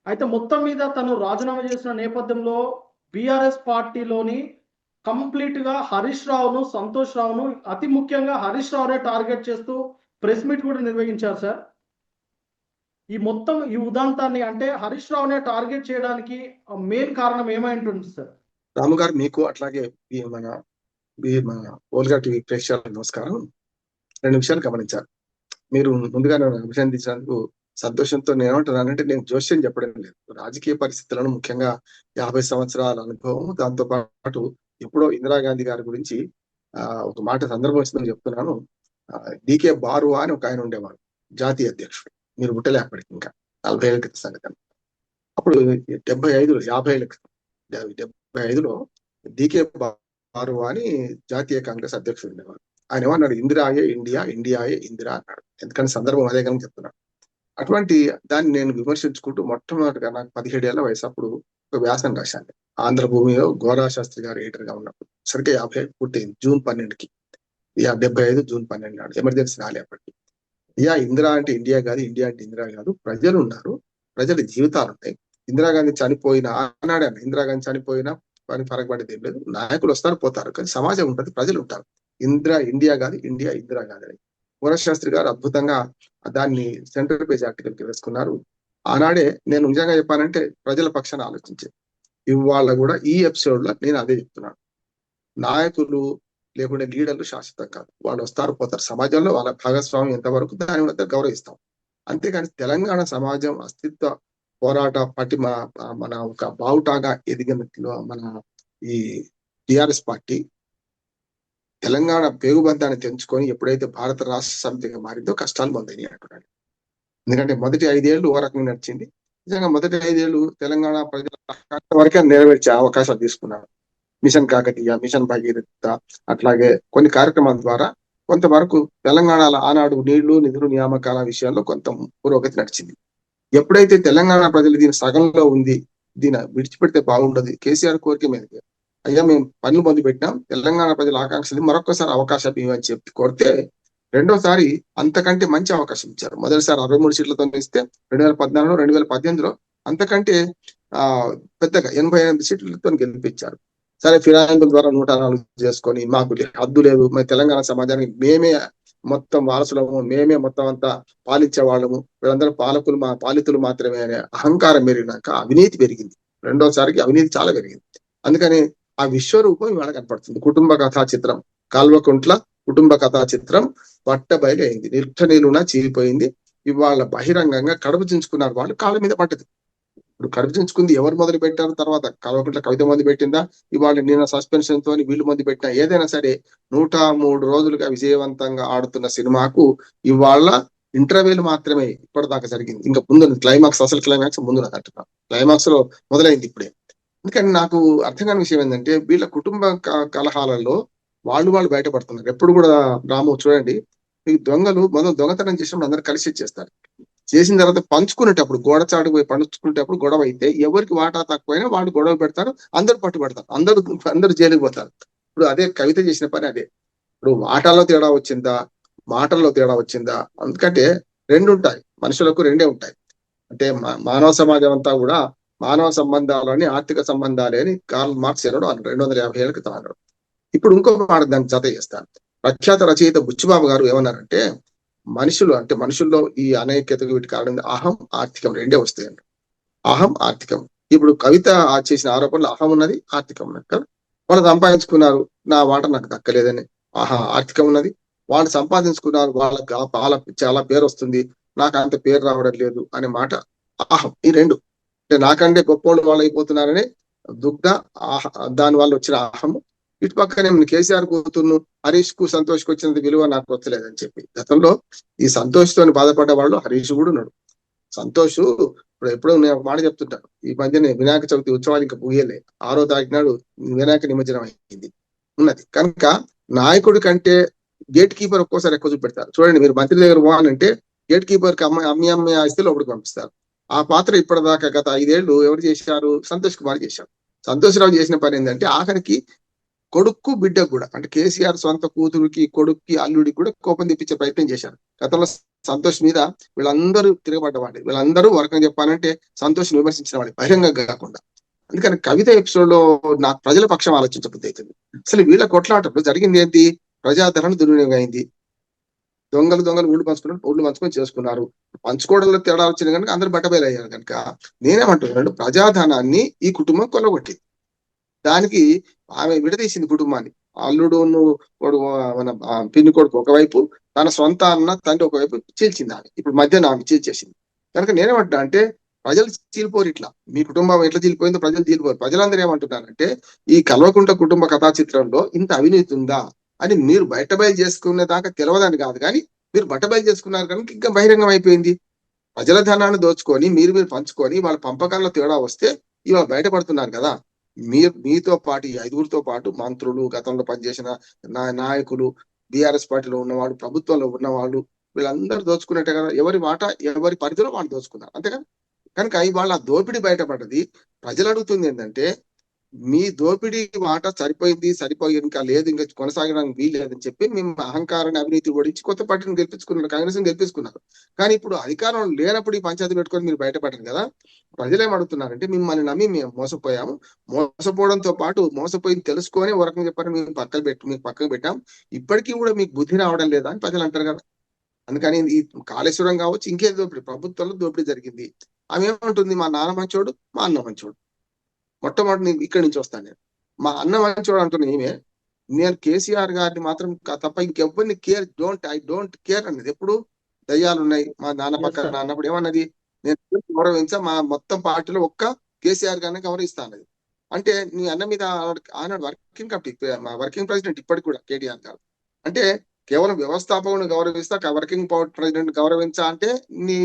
అయితే మొత్తం మీద తను రాజీనామా చేసిన నేపథ్యంలో బీఆర్ఎస్ పార్టీలోని కంప్లీట్ గా హరీష్ రావును, సంతోష్ రావును, అతి ముఖ్యంగా హరీష్ రావునే టార్గెట్ చేస్తూ ప్రెస్ మీట్ కూడా నిర్వహించారు సార్. ఈ ఉదాంతాన్ని అంటే హరీష్ రావునే టార్గెట్ చేయడానికి మెయిన్ కారణం ఏమై ఉంటుంది సార్? రాము గారు, మీకు అట్లాగే మన ఓల్గా టీవీ ప్రేక్షకులకు నమస్కారం. 2 విషయాలు గమనించారు. మీరు ముందుగా నన్ను అభినందించినందుకు సంతోషంతో నేను ఏమంటున్నానంటే, నేను జోస్యం చెప్పడం లేదు. రాజకీయ పరిస్థితులను, ముఖ్యంగా 50 సంవత్సరాల అనుభవం, దాంతో పాటు ఎప్పుడో ఇందిరాగాంధీ గారి గురించి ఒక మాట సందర్భం వస్తుందని చెప్తున్నాను. డికే బారువా అని ఒక ఆయన ఉండేవాడు, జాతీయ అధ్యక్షుడు. మీరు పుట్టలేప్పటికి ఇంకా 40 ఏళ్ళ క్రితం సంగతి. అప్పుడు 50 ఏళ్ళ క్రితం 75లో డికే బారువా అని జాతీయ కాంగ్రెస్ అధ్యక్షుడు ఉండేవాడు. ఆయన ఏమన్నాడు, ఇందిరాయే ఇండియా, ఇండియాయే ఇందిరా అన్నాడు. ఎందుకంటే సందర్భం అదే కనుక చెప్తున్నాడు. అటువంటి దాన్ని నేను విమర్శించుకుంటూ మొట్టమొదటిగా నాకు 17 ఏళ్ల వయసు అప్పుడు ఒక వ్యాసం రాశాను. ఆంధ్రభూమిలో గోరా శాస్త్రి గారు ఎడిటర్ గా ఉన్నప్పుడు. సరిగ్గా 50 పుట్టింది జూన్ 12కి. 75 జూన్ 12 నాడు ఎమర్జెన్సీ రాలేపటికి. ఇందిరా అంటే ఇండియా కాదు, ఇండియా అంటే ఇందిరా కాదు. ప్రజలు ఉన్నారు, ప్రజల జీవితాలు ఉన్నాయి. ఇందిరాగాంధీ చనిపోయినా ఆనాడే ఇందిరాగాంధీ చనిపోయినా పని పడేది ఏం లేదు. నాయకులు వస్తారు పోతారు, కానీ సమాజం ఉంటుంది, ప్రజలు ఉంటారు. ఇండియా కాదు, ఇండియా ఇందిరా కాదు అని గోరా శాస్త్రి గారు అద్భుతంగా దాన్ని సెంట్రల్ పేజ్ ఆర్టికల్కి వేసుకున్నారు. ఆనాడే నేను నిజంగా చెప్పానంటే ప్రజల పక్షాన ఆలోచించే ఇవాళ కూడా ఈ ఎపిసోడ్ లో నేను అదే చెప్తున్నాను. నాయకులు లేకుంటే లీడర్లు శాశ్వతం కాదు, వాళ్ళు వస్తారు పోతారు. సమాజంలో వాళ్ళ భాగస్వామ్యం ఎంతవరకు దాని వద్ద గౌరవిస్తాం. అంతేకాని తెలంగాణ సమాజం అస్తిత్వ పోరాట పటిమ మన ఒక బావుటాగా ఎదిగినట్లు మన ఈ టిఆర్ఎస్ పార్టీ తెలంగాణ పేగుబంధాన్ని తెంచుకొని ఎప్పుడైతే భారత రాష్ట్ర సమితిగా మారిందో కష్టాలు పొందాయి అంటున్నాడు. ఎందుకంటే మొదటి 5 ఏళ్ళు ఓ రకంగా నడిచింది. నిజంగా మొదటి 5 ఏళ్ళు తెలంగాణ ప్రజల వరకే నెరవేర్చే అవకాశాలు తీసుకున్నారు. మిషన్ కాకతీయ, మిషన్ భగీరథ, అట్లాగే కొన్ని కార్యక్రమాల ద్వారా కొంతవరకు తెలంగాణలో ఆనాడు నీళ్లు, నిధులు, నియామకాల విషయాల్లో కొంత పురోగతి నడిచింది. ఎప్పుడైతే తెలంగాణ ప్రజలు దీని సగంలో ఉంది, దీన్ని విడిచిపెడితే బాగుండదు, కేసీఆర్ కోరిక మీదకి అయ్యా మేము పనులు మొదలు పెట్టినాం, తెలంగాణ ప్రజల ఆకాంక్షలు మరొకసారి అవకాశం ఇవ్వని చెప్పి కోరితే రెండోసారి అంతకంటే మంచి అవకాశం ఇచ్చారు. మొదటిసారి 63 సీట్లతో ఇస్తే 2014లో 2018లో అంతకంటే పెద్దగా 88 సీట్లతో గెలిపించారు. సరే, ఫిరాయింపుల ద్వారా 104 చేసుకొని మాకు హద్దు లేదు, మరి తెలంగాణ సమాజానికి మేమే మొత్తం వారసులము, మేమే మొత్తం అంతా పాలించే వాళ్ళము, వీళ్ళందరూ పాలితులు మాత్రమే అనే అహంకారం పెరిగినాక అవినీతి పెరిగింది. రెండోసారికి అవినీతి చాలా పెరిగింది. అందుకని ఆ విశ్వరూపం ఇవాళ కనపడుతుంది. కుటుంబ కథా చిత్రం, కాల్వకుంట్ల కుటుంబ కథా చిత్రం బట్టబయలు అయింది. నిలున చీలిపోయింది. ఇవాళ బహిరంగంగా కడుపు చించుకున్నారు వాళ్ళు, కాళ్ళ మీద పట్టదు. ఇప్పుడు కడుపు చించుకుంది ఎవరు మొదలు పెట్టారు? తర్వాత కల్వకుంట్ల కవిత మొదలు పెట్టిందా? ఇవాళ నిన్న సస్పెన్షన్ తో వీళ్ళు మొదలు పెట్టినా, ఏదైనా సరే 103 రోజులుగా విజయవంతంగా ఆడుతున్న సినిమాకు ఇవాళ ఇంటర్వ్యూలు మాత్రమే ఇప్పటిదాకా జరిగింది. ఇంకా ముందు క్లైమాక్స్, అసలు క్లైమాక్స్ ముందు అంటున్నా, క్లైమాక్స్ లో మొదలైంది ఇప్పుడే. అందుకని నాకు అర్థం కాని విషయం ఏంటంటే, వీళ్ళ కుటుంబ కలహాలలో వాళ్ళు బయటపడుతున్నారు. ఎప్పుడు కూడా రాము చూడండి, ఈ దొంగలు మొదలు దొంగతనం చేసినప్పుడు అందరు కలిసి చేస్తారు. చేసిన తర్వాత పంచుకునేటప్పుడు, గోడచాటుకు పోయి పంచుకునేటప్పుడు గొడవ అయితే ఎవరికి వాటా తక్కువైనా వాళ్ళు గొడవ పెడతారు, అందరు పట్టుబడతారు, అందరూ జైలుకి పోతారు. ఇప్పుడు అదే కవిత చేసిన పని అదే. ఇప్పుడు వాటాల్లో తేడా వచ్చిందా, మాటల్లో తేడా వచ్చిందా? ఎందుకంటే 2 ఉంటాయి, మనుషులకు 2 ఉంటాయి. అంటే మానవ సమాజం అంతా కూడా మానవ సంబంధాలని ఆర్థిక సంబంధాలే అని కార్ల్ మార్క్స్ అన్నాడు 250 ఏళ్ల క్రితం అన్నాడు. ఇప్పుడు ఇంకో మాట దానికి జత చేస్తాను. ప్రఖ్యాత రచయిత బుచ్చిబాబు గారు ఏమన్నారంటే, మనుషుల్లో ఈ అనైక్యతకు వీటి కారణం అహం, ఆర్థికం 2 వస్తాయండి. అహం, ఆర్థికం. ఇప్పుడు కవిత చేసిన ఆరోపణలు అహం ఉన్నది, ఆర్థికం ఉన్నది కదా. వాళ్ళు సంపాదించుకున్నారు, నా మాట నాకు దక్కలేదని ఆర్థికం ఉన్నది. వాళ్ళు సంపాదించుకున్నారు, వాళ్ళకి చాలా పేరు వస్తుంది, నాకు అంత పేరు రావడం లేదు అనే మాట అహం. ఈ 2 అంటే నాకంటే గొప్పోళ్ళు వాళ్ళు అయిపోతున్నారని దుగ్ధ దాని వల్ల వచ్చిన అహము. ఇటు పక్కనే కేసీఆర్ కూతుర్ను, హరీష్ కు, సంతోష్ కు వచ్చినంత విలువ నాకు వచ్చలేదని చెప్పి గతంలో ఈ సంతోష్ తోని బాధపడ్డ వాళ్ళు హరీష్ కూడా ఉన్నాడు. సంతోష్ ఎప్పుడో నేను ఒక మాట చెప్తుంటాను, ఈ మధ్యనే వినాయక చవితి ఉత్సవాలు ఇంకా ముగియలే, 6వ తారీఖు నాడు వినాయక నిమజ్జనం అయింది ఉన్నది. కనుక నాయకుడి కంటే గేట్ కీపర్ ఒక్కోసారి ఎక్కువ చూపెడతారు. చూడండి, మీరు మంత్రి దగ్గర పోవాలంటే గేట్ కీపర్ కి అమ్మే ఆస్తి లోపలికి పంపిస్తారు. ఆ పాత్ర ఇప్పటిదాకా గత 5 ఏళ్ళు ఎవరు చేశారు? సంతోష్ కుమార్ చేశారు. సంతోష్ రావు చేసిన పని ఏంటంటే, ఆఖరికి కొడుకు బిడ్డకు కూడా, అంటే కేసీఆర్ సొంత కూతురికి కొడుక్కి అల్లుడికి కూడా కోపం తెప్పించే ప్రయత్నం చేశారు. గతంలో సంతోష్ మీద వీళ్ళందరూ తిరగబడ్డవాడి, వీళ్ళందరూ వరకం చెప్పాలంటే సంతోష్ విమర్శించిన వాడి బహిరంగంగా కాకుండా. అందుకని కవిత ఎపిసోడ్ లో నాకు ప్రజల పక్షం ఆలోచించబుద్ధి అవుతుంది. అసలు వీళ్ళ కొట్లాటప్పుడు జరిగింది ఏంటి? ప్రజాధనం దుర్వినియోగం అయింది. దొంగలు ఊళ్ళు పంచుకొని చేసుకున్నారు. పంచుకోవడంలో తేడా వచ్చింది కనుక అందరూ బట్టబయలు అయ్యారు కనుక నేనేమంటున్నాను, ప్రజాధనాన్ని ఈ కుటుంబం కొల్లగొట్టింది. దానికి ఆమె విడదీసింది కుటుంబాన్ని. అల్లుడును మన పిన్ని కొడుకు ఒకవైపు, తన సొంత అన్న తండ్రి ఒకవైపు చీల్చింది ఆమె. ఇప్పుడు మధ్యన ఆమె చీల్చేసింది. కనుక నేనేమంటున్నా అంటే ప్రజలు చీలిపోరు. ఇట్లా మీ కుటుంబం ఎట్లా చీలిపోయిందో ప్రజలు చీలిపోరు. ప్రజలందరూ ఏమంటున్నారంటే ఈ కల్వకుంట్ల కుటుంబ కథా చిత్రంలో ఇంత అవినీతి ఉందా అని మీరు బయటబయలు చేసుకునే దాకా తెలియదని కాదు, కానీ మీరు బట్టబయలు చేసుకున్నారు కనుక ఇంకా బహిరంగం అయిపోయింది. ప్రజల ధనాన్ని దోచుకొని మీరు పంచుకొని వాళ్ళ పంపకాల్లో తేడా వస్తే ఇవాళ బయటపడుతున్నారు కదా. మీతో పాటు ఈ 5గురితో పాటు మంత్రులు, గతంలో పనిచేసిన నాయకులు, బీఆర్ఎస్ పార్టీలో ఉన్నవాళ్ళు, ప్రభుత్వంలో ఉన్నవాళ్ళు, వీళ్ళందరూ దోచుకున్నట్టే కదా. ఎవరి మాట ఎవరి పరిధిలో వాళ్ళు దోచుకున్నారు, అంతేగా. కనుక ఇవాళ దోపిడీ బయటపడ్డది. ప్రజలు అడుగుతుంది ఏంటంటే మీ దోపిడీ మాట సరిపోయి ఇంకా లేదు, ఇంకా కొనసాగడానికి వీలు లేదని చెప్పి మేము అహంకారాన్ని అవినీతి ఓడించి కొత్త పార్టీని గెలిపించుకున్నారు, కాంగ్రెస్ గెలిపించుకున్నారు. కానీ ఇప్పుడు అధికారం లేనప్పుడు ఈ పంచాయతీ పెట్టుకొని మీరు బయటపడరు కదా. ప్రజలు ఏమడుగుతున్నారంటే మిమ్మల్ని నమ్మి మేము మోసపోయాము, మోసపోవడంతో పాటు మోసపోయింది తెలుసుకొని ఒక రకంగా చెప్పారు మీకు పక్కకు పెట్టాం, ఇప్పటికీ కూడా మీకు బుద్ధి రావడం లేదా అని ప్రజలు అంటారు కదా. అందుకని ఈ కాళేశ్వరం కావచ్చు, ఇంకేం దోపిడీ, ప్రభుత్వంలో దోపిడీ జరిగింది. ఆమె ఏమంటుంది, మా నాన్న మంచోడు, మా అన్న మంచోడు. మొట్టమొదటి ఇక్కడి నుంచి వస్తాను నేను, మా అన్న మంచోడు అంటున్నా ఈమె. నేను కేసీఆర్ గారిని మాత్రం తప్ప ఇంకెవ్వరిని ఐ డోంట్ కేర్ అన్నది. ఎప్పుడు దయ్యాలు ఉన్నాయి మా నాన్న పక్కన అన్నప్పుడు ఏమన్నది, నేను గౌరవించా, మా మొత్తం పార్టీలో ఒక్క కేసీఆర్ గారిని గౌరవిస్తా అన్నది. అంటే నీ అన్న మీద ఆనాడు వర్కింగ్ ప్రెసిడెంట్ ఇప్పటికి కూడా కేటీఆర్ గారు. అంటే కేవలం వ్యవస్థాపకుని గౌరవిస్తా, వర్కింగ్ ప్రెసిడెంట్ గౌరవించా అంటే నీ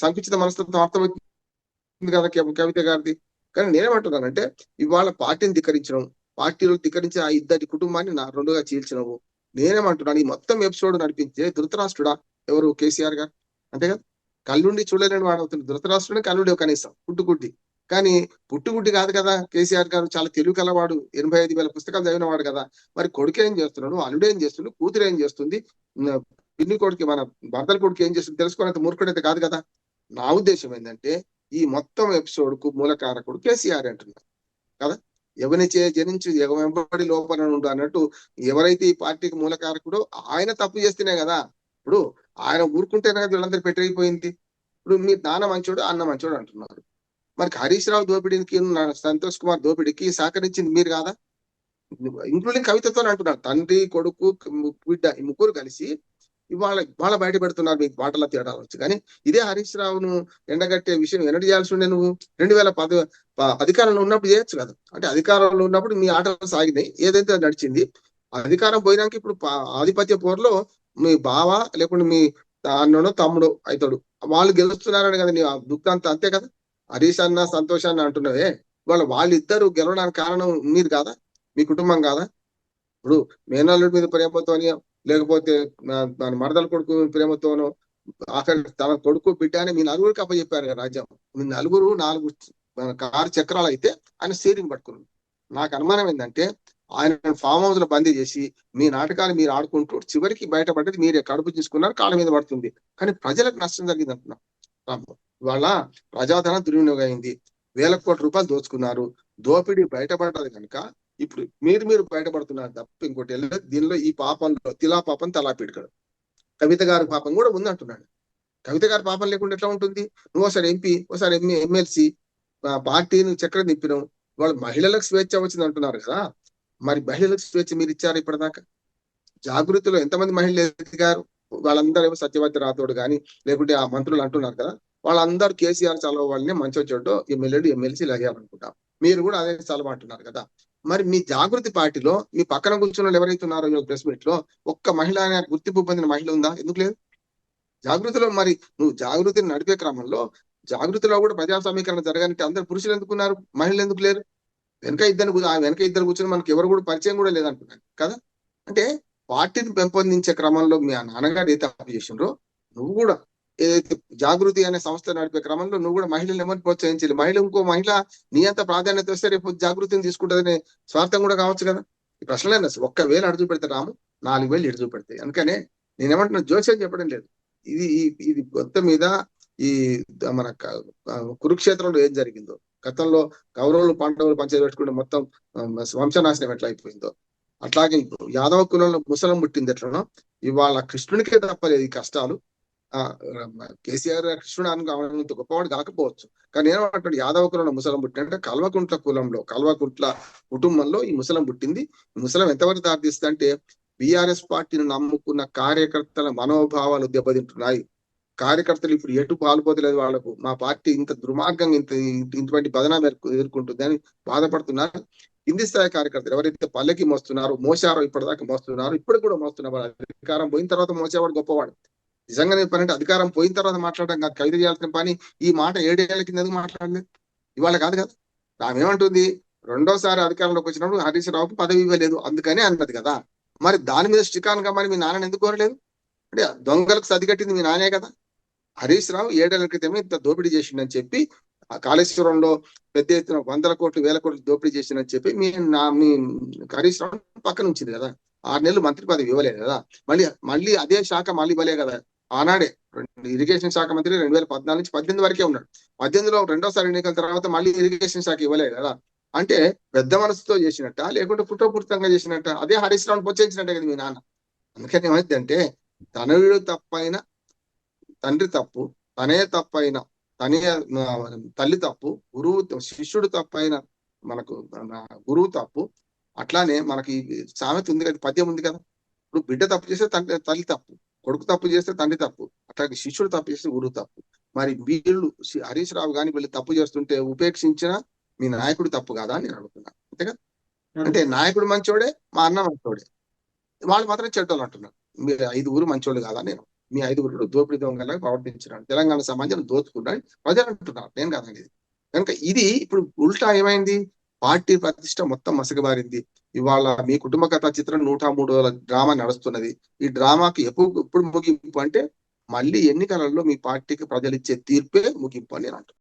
సంకుచిత మనస్తత్వం అర్థమవుతుంది కదా కవిత గారిది. కానీ నేనేమంటున్నానంటే ఇవాళ పార్టీని ధిక్కరించడం, పార్టీలో ధిక్కరించి ఆ ఇద్దరి కుటుంబాన్ని రెండుగా చీల్చినవు. నేనేమంటున్నాను, ఈ మొత్తం ఎపిసోడ్ నడిపించే ధృతరాష్ట్రుడా ఎవరు? కేసీఆర్ గారు. అంతే కదా. కళ్ళుండి చూడలేని వాడు అవుతుంది ధృతరాష్ట్రుడే. కళ్ళుండి కనీసం పుట్టుగుడ్డి, కానీ పుట్టుగుడ్డి కాదు కదా కేసీఆర్ గారు. చాలా తెలివి కలవాడు, 85,000 పుస్తకాలు చదివినవాడు కదా. మరి కొడుకు ఏం చేస్తున్నాడు, అల్లుడు ఏం చేస్తున్నాడు, కూతురు ఏం చేస్తుంది, పిన్ని కొడుకు మన భర్తల కొడుకు ఏం చేస్తుంది తెలుసుకోవాలంత మూర్ఖుడైతే కాదు కదా. నా ఉద్దేశం ఏంటంటే ఈ మొత్తం ఎపిసోడ్ కు మూలకారకుడు కేసీఆర్ అంటున్నారు కదా. ఎవరిచే జనించు వెంబడి లోపల ఉండు అన్నట్టు ఎవరైతే ఈ పార్టీకి మూలకారకుడో ఆయన తప్పు చేస్తేనే కదా. ఇప్పుడు ఆయన ఊరుకుంటేనే కదా వీళ్ళందరూ పెట్టిపోయింది. ఇప్పుడు మీ నాన్న మంచోడు, అన్న మంచోడు అంటున్నారు. మరి హరీష్ రావు దోపిడీకి, సంతోష్ కుమార్ దోపిడీకి సహకరించింది మీరు కాదా? ఇంక్లూడింగ్ కవితతో అంటున్నారు. తండ్రి కొడుకు బిడ్డ ఈ ముగ్గురు కలిసి ఇవాళ బయట పెడుతున్నారు మీకు మాటల తేడా వచ్చు. కానీ ఇదే హరీష్ రావును ఎండగట్టే విషయం ఎన్నటి చేయాల్సి ఉండే నువ్వు 2010 అధికారంలో ఉన్నప్పుడు చేయొచ్చు కదా. అంటే అధికారంలో ఉన్నప్పుడు మీ ఆటలు సాగినాయి, ఏదైతే నడిచింది. అధికారం పోయినాక ఇప్పుడు ఆధిపత్య పోరులో మీ బావ లేకుంటే మీ అన్ననో తమ్ముడు అవుతాడు, వాళ్ళు గెలుస్తున్నారని కదా నీ దుఃఖంతా. అంతే కదా. హరీష్ అన్న సంతోష్ అన్న అంటున్నవే, వాళ్ళిద్దరు గెలవడానికి కారణం మీరు కాదా, మీ కుటుంబం కాదా? ఇప్పుడు మేనల్లుడి మీద ప్రేమతోని లేకపోతే మరదల కొడుకు ప్రేమతోనో అక్కడ తన కొడుకు బిడ్డ అని మీ నలుగురికి అప్పచెప్పారు కదా రాజ్యం. మీ నలుగురు 4 కారు చక్రాలు అయితే ఆయన స్టీరింగ్ పట్టుకున్నాడు. నాకు అనుమానం ఏంటంటే ఆయన ఫామ్ హౌస్ లో బందీ చేసి మీ నాటకాలు మీరు ఆడుకుంటూ చివరికి బయటపడ్డది మీరే. కడుపు తీసుకున్నారు, కాళ్ళ మీద పడుతుంది. కానీ ప్రజలకు నష్టం జరిగింది అంటున్నా. ఇవాళ ప్రజాధనం దుర్వినియోగం అయింది, వేల కోట్ల రూపాయలు దోచుకున్నారు, దోపిడీ బయటపడ్డది కనుక ఇప్పుడు మీరు బయటపడుతున్నారు తప్ప ఇంకోటి వెళ్ళలేదు. దీనిలో ఈ పాపంలో తిలా పాపం తలా పిడకడు. కవిత గారి పాపం కూడా ఉంది అంటున్నాడు. కవిత గారి పాపం లేకుండా ఎట్లా ఉంటుంది? నువ్వు ఒకసారి ఎంపీ, ఒకసారి ఎమ్మెల్సీ, పార్టీని చక్రం తిప్పినావు. వాళ్ళు మహిళలకు స్వేచ్ఛ వచ్చింది అంటున్నారు కదా. మరి మహిళలకు స్వేచ్ఛ మీరు ఇచ్చారు ఇప్పటిదాకా? జాగృతిలో ఎంతమంది మహిళలు ఎదిగారు? వాళ్ళందరూ ఏమో సత్యవతి రాథోడ్ కానీ లేకుంటే ఆ మంత్రులు అంటున్నారు కదా, వాళ్ళందరూ కేసీఆర్ చలవ వాళ్ళని మంచి వచ్చేటో ఎమ్మెల్యేలు ఎమ్మెల్సీ లగాలనుకుంటాం. మీరు కూడా అదే చలవ అంటున్నారు కదా. మరి మీ జాగృతి పార్టీలో మీ పక్కన కూర్చున్న వాళ్ళు ఎవరైతే ఉన్నారో ప్రెస్ మీట్ లో ఒక్క మహిళ గుర్తింపు పొందిన మహిళ ఉందా? ఎందుకు లేదు జాగృతిలో? మరి నువ్వు జాగృతిని నడిపే క్రమంలో జాగృతిలో కూడా ప్రజా సమీకరణ జరగాలంటే అందరు పురుషులు ఎందుకున్నారు, మహిళలు ఎందుకు లేరు? వెనక ఇద్దరు కూర్చొని మనకి ఎవరు కూడా పరిచయం కూడా లేదంటున్నాను కదా. అంటే పార్టీని పెంపొందించే క్రమంలో మీ నాన్నగారు ఏ తప్పు చేసిండ్రో నువ్వు కూడా ఏదైతే జాగృతి అనే సంస్థ నడిపే క్రమంలో నువ్వు కూడా మహిళలు ఎవరిని ప్రోత్సహించాలి. ఇంకో మహిళ నీ అంత ప్రాధాన్యత వస్తే రేపు జాగృతిని తీసుకుంటుందనే స్వార్థం కూడా కావచ్చు కదా. ఈ ప్రశ్నలైనా 1,000 అడుగు పెడితే రాము, 4,000 ఇడుచు పెడతాయి. అందుకనే నేనేమంటున్నా, జోస్యం చెప్పడం లేదు. ఇది మొత్తం మీద ఈ మన కురుక్షేత్రంలో ఏం జరిగిందో, గతంలో కౌరవులు పాండవులు పంచాయతీ పెట్టుకుంటే మొత్తం వంశనాశనం ఎట్లా అయిపోయిందో, అట్లాగే ఇప్పుడు యాదవ కులంలో ముసలం పుట్టింది ఎట్లనో, ఇవాళ కృష్ణునికే తప్పలేదు ఈ కష్టాలు. కేసీఆర్ కృష్ణుడు అంత గొప్పవాడు కాకపోవచ్చు, కానీ ఏమంటాడు, యాదవ కులంలో ముసలం పుట్టినంటే కల్వకుంట్ల కులంలో, కల్వకుంట్ల కుటుంబంలో ఈ ముసలం పుట్టింది. ఈ ముసలం ఎంతవరకు దారితీస్తుంది అంటే, బీఆర్ఎస్ పార్టీని నమ్ముకున్న కార్యకర్తల మనోభావాలు దెబ్బతింటున్నాయి. కార్యకర్తలు ఇప్పుడు ఎటు పాల్పోతలేదు, వాళ్లకు మా పార్టీ ఇంత దుర్మార్గంగా ఇంటువంటి బదనాలు ఎదుర్కొంటుంది అని బాధపడుతున్నారు. కింది స్థాయి కార్యకర్తలు ఎవరైతే పల్లెకి మోస్తున్నారో, మోసారో, ఇప్పటిదాకా మోస్తున్నారు, ఇప్పుడు కూడా మోస్తున్నారు. అధికారం పోయిన తర్వాత మోసేవాడు గొప్పవాడు. నిజంగా చెప్పాలంటే అధికారం పోయిన తర్వాత మాట్లాడడం కాదు, కవిత చేయాల్సిన పని. ఈ మాట 7 ఏళ్ల కింద ఎందుకు మాట్లాడలేదు? ఇవాళ కాదు కదా. ఆమె ఏమంటుంది, రెండోసారి అధికారంలోకి వచ్చినప్పుడు హరీష్ రావుకి పదవి ఇవ్వలేదు అందుకని అన్నది కదా. మరి దాని మీద స్టికాన్ గా మరి మీ నాన్నని ఎందుకు కోరలేదు? అంటే దొంగలకు సది కట్టింది మీ నానే కదా. హరీష్ రావు 7 ఏళ్ల క్రితమే ఇంత దోపిడీ చేసిండని చెప్పి, కాళేశ్వరంలో పెద్ద ఎత్తున 100 కోట్లు 1000 కోట్లు దోపిడీ చేసిందని చెప్పి మీ హరీష్ రావు పక్కన ఉంచింది కదా. 6 నెలలు మంత్రి పదవి ఇవ్వలేదు కదా. మళ్ళీ అదే శాఖ మళ్ళీ ఇవ్వలే కదా. ఆనాడే ఇరిగేషన్ శాఖ మంత్రి 2014 నుంచి 18 వరకే ఉన్నాడు. 18లో రెండోసారి ఎన్నికల తర్వాత మళ్ళీ ఇరిగేషన్ శాఖ ఇవ్వలేదు కదా. అంటే పెద్ద మనసుతో చేసినట్ట, లేకుంటే కుట్రపూరితంగా చేసినట్ట? అదే హరీష్ రావుని పొచ్చించినట్టే కదా మీ నాన్న. అందుకని ఏమైందంటే, తనయుడు తప్పైన తండ్రి తప్పు, తనే తప్పైన తల్లి తప్పు, గురువు శిష్యుడు తప్పైన మనకు గురువు తప్పు. అట్లానే మనకి సామెత ఉంది కదా, పద్యం ఉంది కదా. ఇప్పుడు బిడ్డ తప్పు చేస్తే తల్లి తప్పు, కొడుకు తప్పు చేస్తే తండ్రి తప్పు, అట్లాగే శిష్యుడు తప్పు చేస్తే గురువు తప్పు. మరి వీళ్ళు హరీష్ రావు కానీ వీళ్ళు తప్పు చేస్తుంటే ఉపేక్షించిన మీ నాయకుడు తప్పు కాదా అని నేను అడుగుతున్నాను. అంతేగా. అంటే నాయకుడు మంచోడే, మా అన్న మంచోడే, వాళ్ళు మాత్రం చెడ్డోళ్ళు అంటున్నారు. మీరు 5 మంచోళ్ళు కాదా? నేను మీ 5 దోపిడీ దొంగలాగా ప్రవర్తించినాడు, తెలంగాణ సమాజం దోచుకున్నాడు ప్రజలు అంటున్నారు, నేను కాదండి ఇది. కనుక ఇది ఇప్పుడు ఉల్టా ఏమైంది, పార్టీ ప్రతిష్ట మొత్తం మసకబారింది. ఇవాళ మీ కుటుంబ కథా చిత్రం 103 డ్రామా నడుస్తున్నది. ఈ డ్రామాకి ఎప్పుడు ముగింపు అంటే, మళ్ళీ ఎన్నికలలో మీ పార్టీకి ప్రజలు ఇచ్చే తీర్పే ముగింపు అని నేను అంటున్నాను.